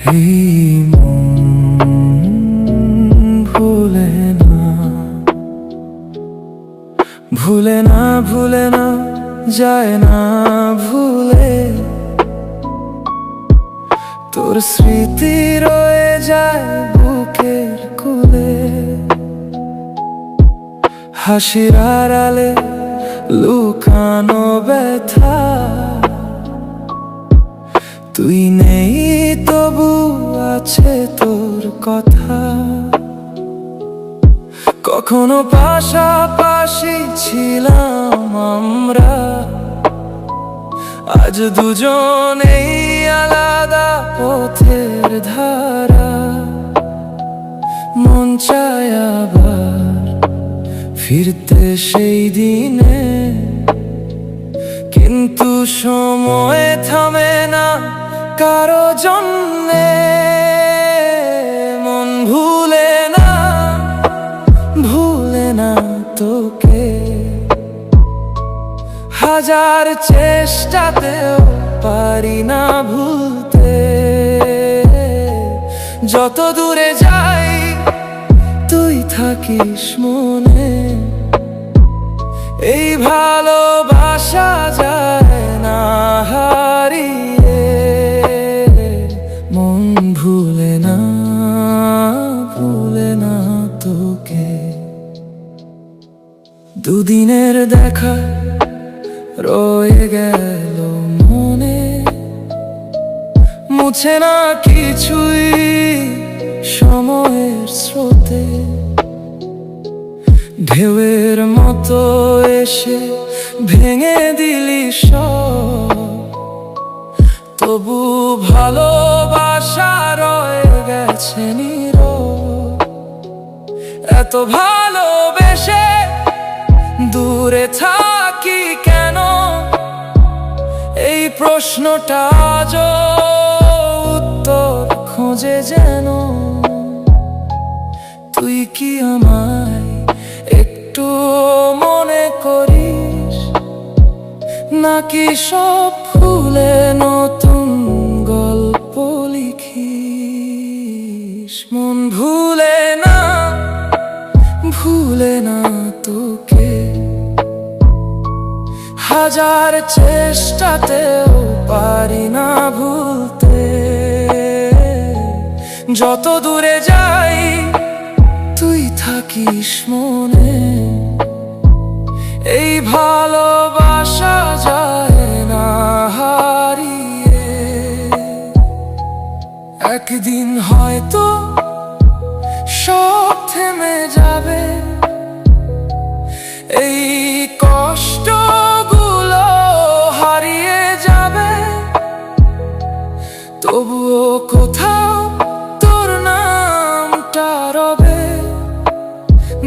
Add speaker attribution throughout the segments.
Speaker 1: এই মন ভুলে না, ভুলে না, ভুলে না, যায় না ভুলে। তোর স্মৃতি রয়ে যায় বুকের কোলে, হাসির আড়ালে লুকানো ব্যথা। তুই নেই তবু আছে তোর কথা। কখনো পাশাপাশি ছিলাম আমরা, আজ দুজনেই আলাদা পথের ধারা। মন চায় আবার ফিরতে সেই দিনে, কিন্তু সময় থামে না কারো জন্যে। মন ভুলে না, ভুলে না তোকে, হাজার চেষ্টাতেও পারি না ভুলতে। যত দূরে যাই তুই থাকিস মনে, এই ভালোবাসা যায় না হারিয়ে। মন ভুলে না, ভুলে না তোকে। দুদিনের দেখা রয়ে গেল মনে, মুছে না কিছুই সময়ের স্রোতে। ঢেউয়ের মতো এসে ভেঙে দিলি সব, তবু ভালোবাসা রয়ে গেছে নীরব। এত ভালোবেসে দূরে থাকি কেন, এই প্রশ্নটা আজও উত্তর খোঁজে যেন। তুই কি আমায় একটু মনে করিস, নাকি সব ভুলে নতুন গল্প লিখিস? মন ভুলে না, ভুলে না তোকে, হাজার চেষ্টাতেও পারি না ভুলতে। যত দূরে যাই তুই থাকিস মনে, এই ভালোবাসা যায় না হারিয়ে। একদিন হয়তো সব থেমে যাবে, এই কষ্টগুলো হারিয়ে যাবে। তবুও কোথাও তোর নামটা রবে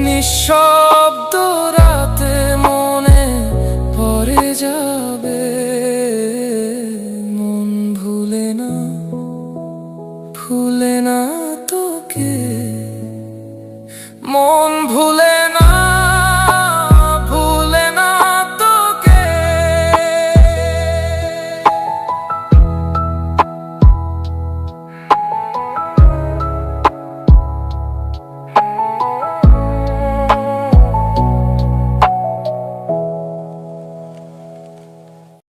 Speaker 1: নিঃস্ব।